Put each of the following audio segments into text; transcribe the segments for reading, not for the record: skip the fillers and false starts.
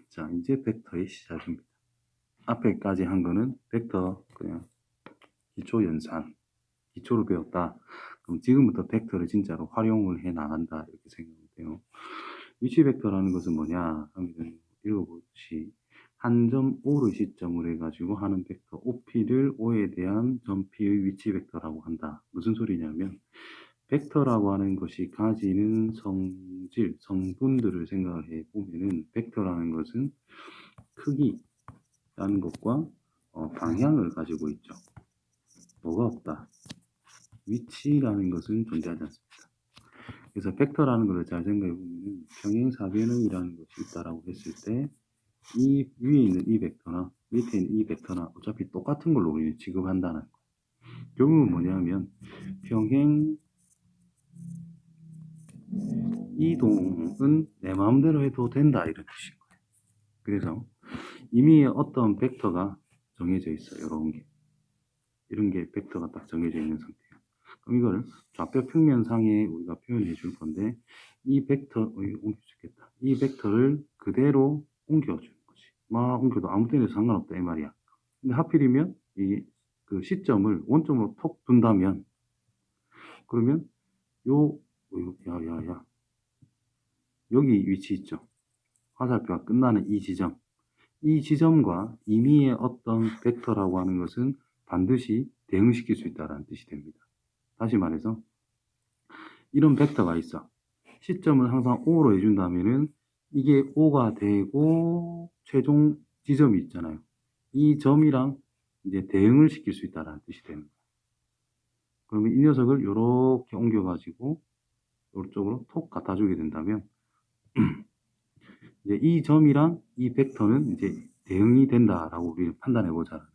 자, 이제 벡터의 시작입니다. 앞에까지 한 거는 벡터 그냥 기초 연산, 기초를 배웠다. 그럼 지금부터 벡터를 진짜로 활용을 해 나간다. 이렇게 생각하면 돼요. 위치 벡터라는 것은 뭐냐 하면 읽어보듯이 한 점 O를 시점으로 해가지고 하는 벡터 OP를 O에 대한 점 P의 위치 벡터라고 한다. 무슨 소리냐면 벡터라고 하는 것이 가지는 성질, 성분들을 생각을 해 보면은 벡터라는 것은 크기라는 것과 방향을 가지고 있죠. 뭐가 없다. 위치라는 것은 존재하지 않습니다. 그래서 벡터라는 것을 잘 생각해 보면 평행사변형이라는 것이 있다라고 했을 때 이 위에 있는 이 벡터나 밑에 있는 이 벡터나 어차피 똑같은 걸로 우리는 취급한다는 거예요. 결국은 뭐냐면 평행 이동은 내 마음대로 해도 된다 이런 뜻인 거예요. 그래서 이미 어떤 벡터가 정해져 있어요. 이런 게 벡터가 딱 정해져 있는 상태예요. 그럼 이걸 좌표 평면상에 우리가 표현해 줄 건데 이 벡터 옮길 수 있겠다. 이 벡터를 그대로 옮겨주는 거지. 막 옮겨도 아무 때나 상관없다 이 말이야. 근데 하필이면 이 그 시점을 원점으로 톡 둔다면 그러면 야야야 여기 위치 있죠. 화살표가 끝나는 이 지점. 이 지점과 임의의 어떤 벡터라고 하는 것은 반드시 대응시킬 수 있다는 뜻이 됩니다. 다시 말해서 이런 벡터가 있어. 시점을 항상 O로 해준다면은 이게 O가 되고 최종 지점이 있잖아요. 이 점이랑 이제 대응을 시킬 수 있다는 뜻이 되는 거예요. 그러면 이 녀석을 이렇게 옮겨가지고 이쪽으로 톡 갖다 주게 된다면 이제 이 점이랑 이 벡터는 이제 대응이 된다라고 우리는 판단해 보자.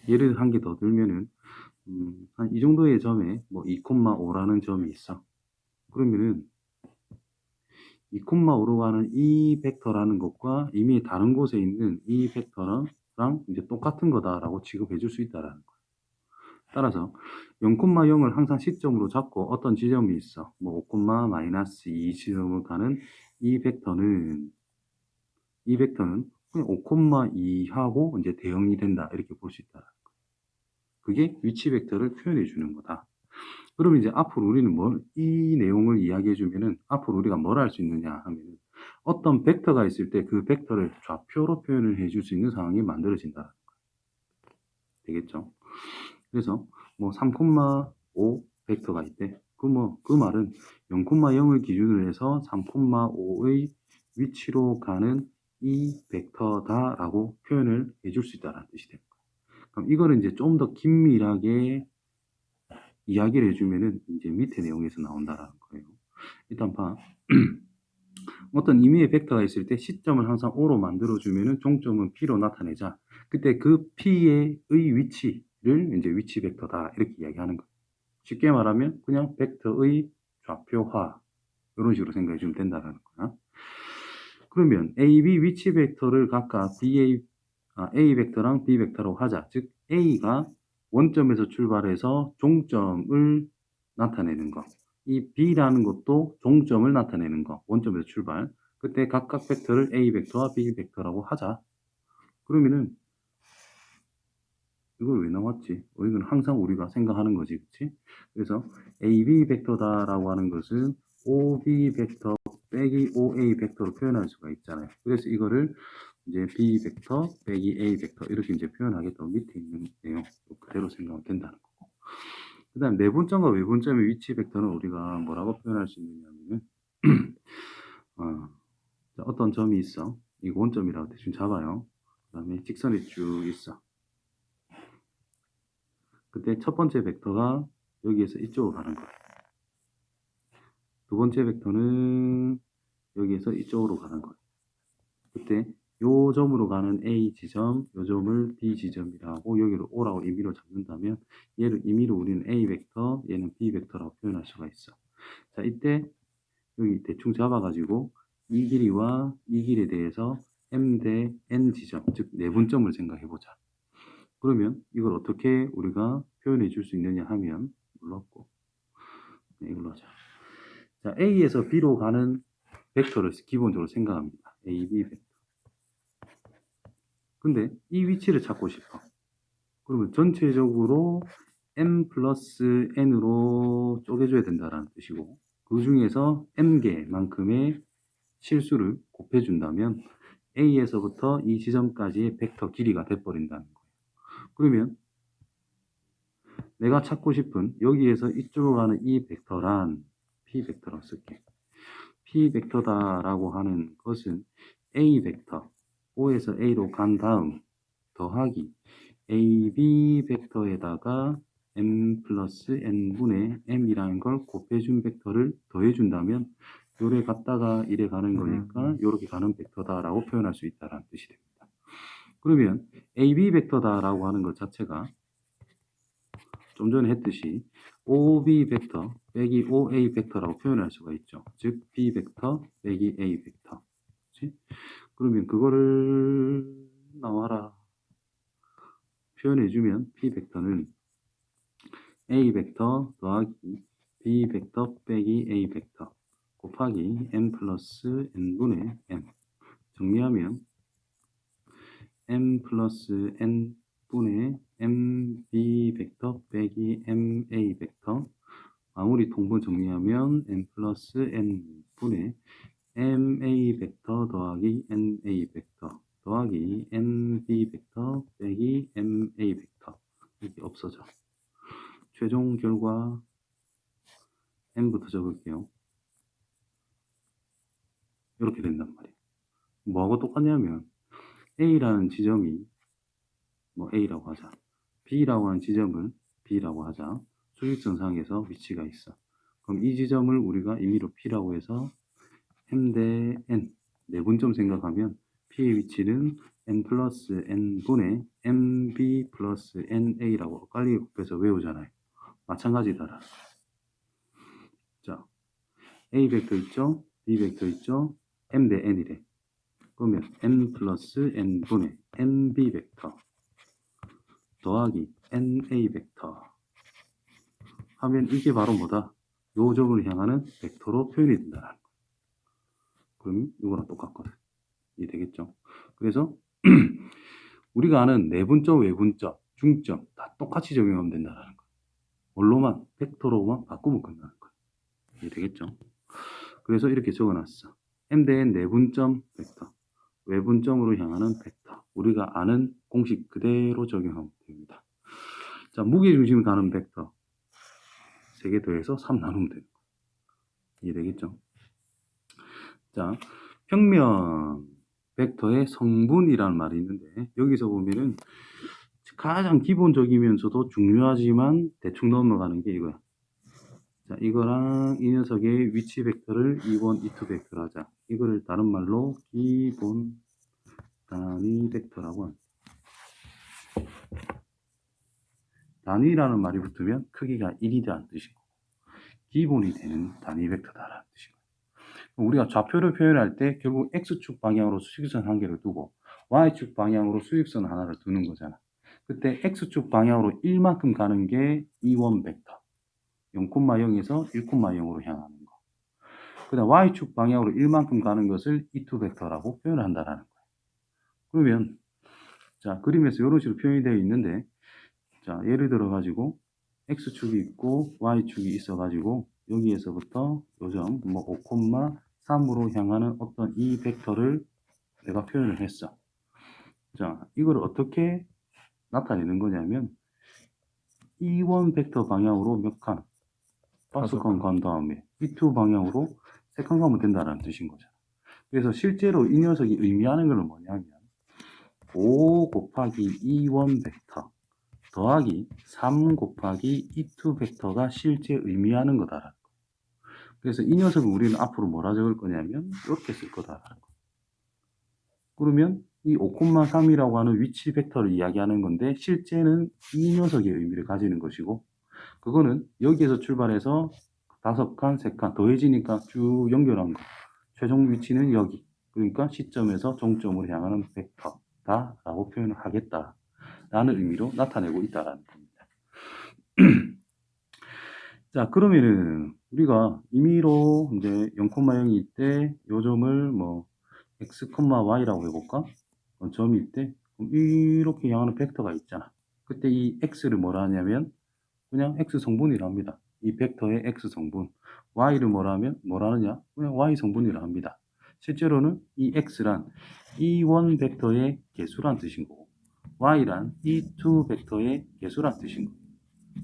예를 한 개 더 들면은 한 이 정도의 점에 뭐 2,5라는 점이 있어. 그러면은 2,5로 가는 이 벡터라는 것과 이미 다른 곳에 있는 이 벡터랑 이제 똑같은 거다라고 취급해 줄 수 있다라는 거예요. 따라서 0,0을 항상 시점으로 잡고 어떤 지점이 있어. 뭐 5,-2 지점으로 가는 이 벡터는 그냥 5,2하고 이제 대응이 된다. 이렇게 볼 수 있다. 그게 위치 벡터를 표현해 주는 거다. 그러면 이제 앞으로 우리는 이 내용을 이야기해 주면은 앞으로 우리가 뭘 할 수 있느냐 하면은 어떤 벡터가 있을 때 그 벡터를 좌표로 표현을 해줄 수 있는 상황이 만들어진다. 되겠죠? 그래서 뭐 3,5 벡터가 있대. 그 말은 0,0을 기준으로 해서 3,5의 위치로 가는 이 벡터다라고 표현을 해줄 수 있다는 뜻이 됩니다. 그럼 이거를 이제 좀 더 긴밀하게 이야기를 해주면은 이제 밑에 내용에서 나온다라는 거예요. 일단 봐. 어떤 임의의 벡터가 있을 때 시점을 항상 O로 만들어주면은 종점은 P로 나타내자. 그때 그 P의 위치를 이제 위치 벡터다. 이렇게 이야기하는 거예요. 쉽게 말하면 그냥 벡터의 좌표화. 이런 식으로 생각해 주면 된다는 거야. 그러면 A, B 위치 벡터를 각각 A 벡터랑 B 벡터로 하자. 즉, A가 원점에서 출발해서 종점을 나타내는 거. 이 B라는 것도 종점을 나타내는 거. 원점에서 출발. 그때 각각 벡터를 A 벡터와 B 벡터라고 하자. 그러면은 이걸 왜 나왔지? 이건 항상 우리가 생각하는 거지, 그치? 그래서 AB 벡터다라고 하는 것은 OB 벡터 빼기 OA 벡터로 표현할 수가 있잖아요. 그래서 이거를 이제 B 벡터 빼기 A 벡터 이렇게 이제 표현하겠다고 밑에 있는 내용 그대로 생각하면 된다는 거고. 그 다음 내분점과 외분점의 위치 벡터는 우리가 뭐라고 표현할 수 있느냐면 어떤 점이 있어. 이거 원점이라고 대충 잡아요. 그 다음에 직선이 쭉 있어. 그때 첫 번째 벡터가 여기에서 이쪽으로 가는 거예요. 두 번째 벡터는 여기에서 이쪽으로 가는 거예요. 그때 요 점으로 가는 A 지점, 요 점을 B 지점이라고 여기를 O라고 임의로 잡는다면 얘를 임의로 우리는 A 벡터, 얘는 B 벡터라고 표현할 수가 있어. 자, 이때 여기 대충 잡아가지고 이 길이와 이 길에 대해서 M 대 N 지점, 즉 내분점을 생각해보자. 그러면 이걸 어떻게 우리가 표현해 줄 수 있느냐 하면 눌렀고 이걸로 하자. 자, A에서 B로 가는 벡터를 기본적으로 생각합니다. AB 벡터. 근데 이 위치를 찾고 싶어. 그러면 전체적으로 m 플러스 n으로 쪼개줘야 된다는 뜻이고, 그 중에서 m개만큼의 실수를 곱해준다면 A에서부터 이 지점까지의 벡터 길이가 돼버린다는 거예요. 그러면 내가 찾고 싶은 여기에서 이쪽으로 가는 이 벡터란 P 벡터라고 쓸게. P 벡터다라고 하는 것은 A 벡터, O에서 A로 간 다음 더하기 AB 벡터에다가 m 플러스 n분의 m이라는 걸 곱해준 벡터를 더해준다면 요래 갔다가 이래 가는 거니까 요렇게 가는 벡터다라고 표현할 수 있다는 뜻이 됩니다. 그러면 AB 벡터다라고 하는 것 자체가 좀 전에 했듯이 OB 벡터 빼기 OA 벡터라고 표현할 수가 있죠. 즉 B 벡터 빼기 A 벡터. 그치? 그러면 그거를 나와라 표현해주면 P 벡터는 A 벡터 더하기 B 벡터 빼기 A 벡터 곱하기 m 플러스 n분의 m. 정리하면 m 플러스 n분의 mb 벡터 빼기 ma 벡터, 마무리 통분 정리하면 m 플러스 n분의 ma 벡터 더하기 na 벡터 더하기 mb 벡터 빼기 ma 벡터. 이렇게 없어져. 최종 결과 n부터 적을게요. 이렇게 된단 말이에요. 뭐하고 똑같냐면 A라는 지점이 뭐 A라고 하자, B라고 하는 지점을 B라고 하자. 수직선상에서 위치가 있어. 그럼 이 지점을 우리가 임의로 P라고 해서 m 대 n 내분점 생각하면 P의 위치는 n 플러스 n분의 mb 플러스 na라고 엇갈리게 곱해서 외우잖아요. 마찬가지다. 자, A 벡터 있죠? B 벡터 있죠? m 대 n이래. 그러면 n 플러스 n분의 nb 벡터 더하기 na 벡터 하면 이게 바로 뭐다? 요 점을 향하는 벡터로 표현이 된다는 거예요. 그럼 이거랑 똑같거든. 이해되겠죠? 그래서 우리가 아는 내분점, 외분점, 중점 다 똑같이 적용하면 된다는 거예요. 뭘로만? 벡터로만 바꾸면 끝나는 거예요. 이해되겠죠? 그래서 이렇게 적어놨어. m 대 n 내분점 벡터, 외분점으로 향하는 벡터. 우리가 아는 공식 그대로 적용하면 됩니다. 자, 무게중심을 가는 벡터 3개 더해서 3 나누면 돼요. 이해되겠죠? 자, 평면 벡터의 성분이라는 말이 있는데 여기서 보면은 가장 기본적이면서도 중요하지만 대충 넘어가는 게 이거야. 자, 이거랑 이 녀석의 위치 벡터를 2번, 2투 벡터로 하자. 이거를 다른 말로 기본 단위 벡터라고 합니다. 단위라는 말이 붙으면 크기가 1이라는 뜻이고 기본이 되는 단위 벡터다라는 뜻이고, 우리가 좌표를 표현할 때 결국 X축 방향으로 수직선 한 개를 두고 Y축 방향으로 수직선 하나를 두는 거잖아. 그때 X축 방향으로 1만큼 가는 게 2원 벡터, 0,0에서 1,0으로 향하는 거. 그 다음 Y축 방향으로 1만큼 가는 것을 2투 벡터라고 표현을 한다는 거예요. 그러면 자, 그림에서 이런 식으로 표현이 되어 있는데, 자, 예를 들어 가지고 X축이 있고 Y축이 있어 가지고 여기에서부터 요점 뭐 5,3으로 향하는 어떤 이 벡터를 내가 표현을 했어. 자, 이걸 어떻게 나타내는 거냐면 2원 벡터 방향으로 몇 칸? 5칸 간 다음에 2투 방향으로 3칸 가면 된다는 뜻인 거죠. 그래서 실제로 이 녀석이 의미하는 것은 뭐냐면 5 곱하기 2원 벡터 더하기 3 곱하기 2투 벡터가 실제 의미하는 거다라는 거예요. 그래서 이 녀석을 우리는 앞으로 뭐라 적을 거냐면 이렇게 쓸 거다라는 거예요. 그러면 이 5,3이라고 하는 위치 벡터를 이야기하는 건데 실제는 이 녀석의 의미를 가지는 것이고, 그거는 여기에서 출발해서 5칸, 3칸 더해지니까 쭉 연결한 거. 최종 위치는 여기. 그러니까 시점에서 종점으로 향하는 벡터다라고 표현을 하겠다라는 의미로 나타내고 있다라는 겁니다. 자, 그러면은 우리가 임의로 이제 0,0일 때 요 점을 뭐 x, y라고 해볼까? 점이 있대. 그럼 이렇게 향하는 벡터가 있잖아. 그때 이 x를 뭐라 하냐면 그냥 x 성분이라 합니다. 이 벡터의 x 성분. y를 뭐라 하면 뭐라 하느냐? 그냥 y 성분이라 합니다. 실제로는 이 x란 E1 벡터의 개수란 뜻인 거고 y란 E2 벡터의 개수란 뜻인 거고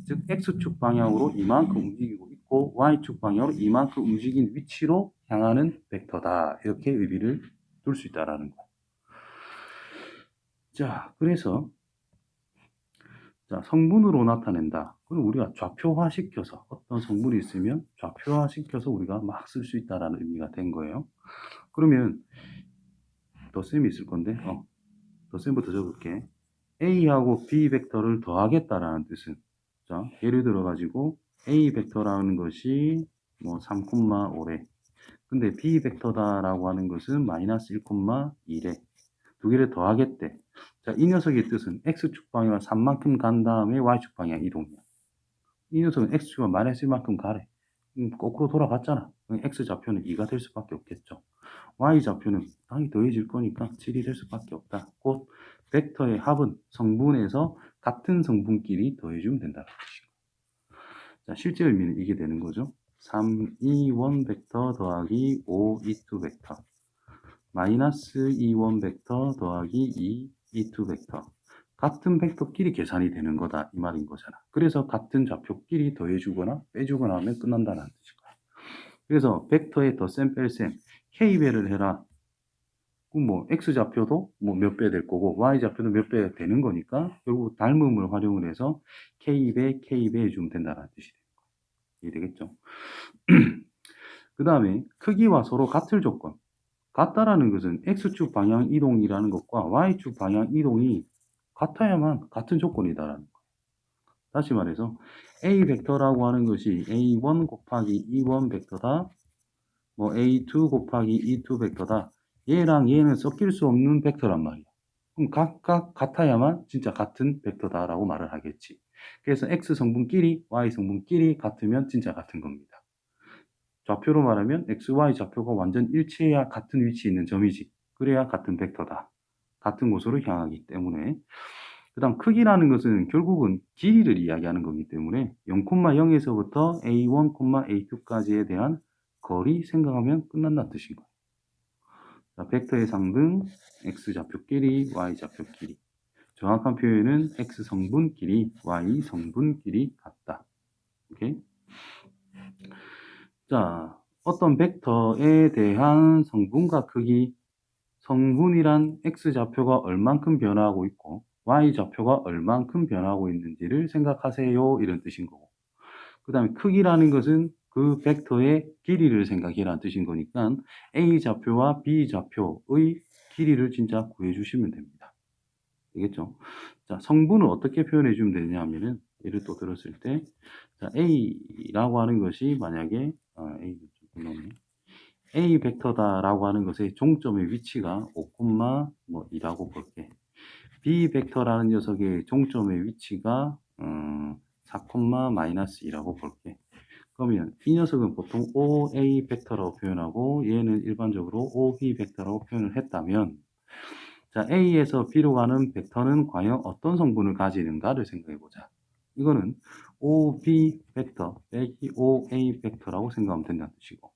즉 x축 방향으로 이만큼 움직이고 있고 y축 방향으로 이만큼 움직인 위치로 향하는 벡터다. 이렇게 의미를 둘 수 있다라는 거. 자, 그래서 자, 성분으로 나타낸다. 그럼 우리가 좌표화 시켜서 어떤 성분이 있으면 좌표화 시켜서 우리가 막 쓸 수 있다라는 의미가 된 거예요. 그러면 덧셈이 있을 건데 덧셈부터 적을게. A하고 B 벡터를 더하겠다라는 뜻은 자, 예를 들어 가지고 A 벡터라는 것이 뭐 3,5래. 근데 B 벡터다라고 하는 것은 마이너스 1,2래. 두 개를 더하겠대. 자, 이 녀석의 뜻은 X축 방향을 3만큼 간 다음에 Y축 방향 이동이야. 이 녀석은 X축을 마이너스 1만큼 가래. 거꾸로 돌아갔잖아. X좌표는 2가 될 수밖에 없겠죠. Y좌표는 당연히 더해질 거니까 7이 될 수밖에 없다. 곧 벡터의 합은 성분에서 같은 성분끼리 더해주면 된다는 것이고. 자, 실제 의미는 이게 되는 거죠. 3, 2, 1 벡터 더하기 5, 2, 2 벡터. 마이너스 2원 벡터 더하기 2, 2, 벡터. 같은 벡터끼리 계산이 되는 거다. 이 말인 거잖아. 그래서 같은 좌표끼리 더해주거나 빼주거나 하면 끝난다는 뜻인 거야. 그래서 벡터의 덧셈 뺄셈 K배를 해라. 그럼 뭐 X좌표도 뭐 몇 배 될 거고 Y좌표도 몇 배 되는 거니까 결국 닮음을 활용을 해서 K배 해주면 된다는 뜻이 되는 거야. 이해되겠죠? 그 다음에 크기와 서로 같을 조건. 같다라는 것은 X축 방향 이동이라는 것과 Y축 방향 이동이 같아야만 같은 조건이다라는 거예요. 다시 말해서 A 벡터라고 하는 것이 A1 곱하기 E1 벡터다. 뭐 A2 곱하기 E2 벡터다. 얘랑 얘는 섞일 수 없는 벡터란 말이야. 그럼 각각 같아야만 진짜 같은 벡터다라고 말을 하겠지. 그래서 X 성분끼리 Y 성분끼리 같으면 진짜 같은 겁니다. 좌표로 말하면 XY 좌표가 완전 일치해야 같은 위치에 있는 점이지. 그래야 같은 벡터다. 같은 곳으로 향하기 때문에. 그 다음 크기라는 것은 결국은 길이를 이야기하는 거기 때문에 0,0에서부터 A1, A2까지에 대한 거리 생각하면 끝난다는 뜻인 거예요. 자, 벡터의 상등 X좌표끼리, Y좌표끼리. 정확한 표현은 X 성분끼리, Y 성분끼리 같다. 오케이? 자, 어떤 벡터에 대한 성분과 크기, 성분이란 X좌표가 얼만큼 변화하고 있고 Y좌표가 얼만큼 변화하고 있는지를 생각하세요. 이런 뜻인 거고. 그 다음에 크기라는 것은 그 벡터의 길이를 생각해라는 뜻인 거니까 A좌표와 B좌표의 길이를 진짜 구해주시면 됩니다. 되겠죠? 자, 성분을 어떻게 표현해 주면 되냐 하면은 예를 또 들었을 때 자, A라고 하는 것이 만약에 A 벡터다라고 하는 것의 종점의 위치가 5,2라고 볼게. B 벡터라는 녀석의 종점의 위치가 4,-2라고 볼게. 그러면 이 녀석은 보통 OA 벡터라고 표현하고 얘는 일반적으로 OB 벡터라고 표현을 했다면 자, A에서 B로 가는 벡터는 과연 어떤 성분을 가지는가를 생각해 보자. 이거는 OB 벡터 빼기 OA 벡터라고 생각하면 된다는 뜻이고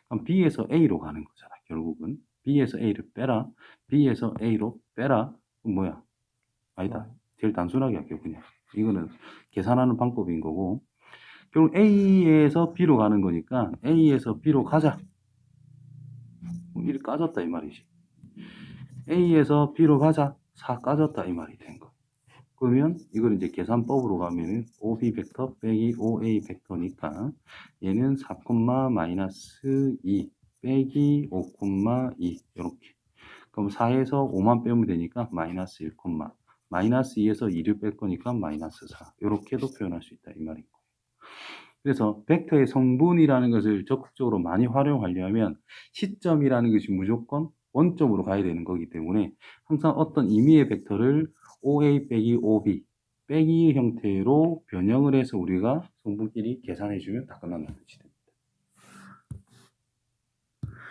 그럼 B에서 A로 가는 거잖아. 결국은 B에서 A를 빼라. B에서 A로 빼라. 그럼 뭐야? 아니다. 제일 단순하게 할게요. 그냥 이거는 계산하는 방법인 거고 결국 A에서 B로 가는 거니까 A에서 B로 가자. 1 까졌다 이 말이지. A에서 B로 가자. 4 까졌다 이 말이 된 거. 그러면 이걸 이제 계산법으로 가면은 OB 벡터 빼기 OA 벡터니까 얘는 4,-2 빼기 5,2 이렇게. 그럼 4에서 5만 빼면 되니까 마이너스 1, 마이너스 2에서 2를 뺄 거니까 마이너스 4 이렇게도 표현할 수 있다 이 말인 거예요. 그래서 벡터의 성분이라는 것을 적극적으로 많이 활용하려면 시점이라는 것이 무조건 원점으로 가야 되는 거기 때문에 항상 어떤 임의의 벡터를 OA 빼기 OB 빼기 형태로 변형을 해서 우리가 성분끼리 계산해 주면 다 끝난다는 뜻이 됩니다.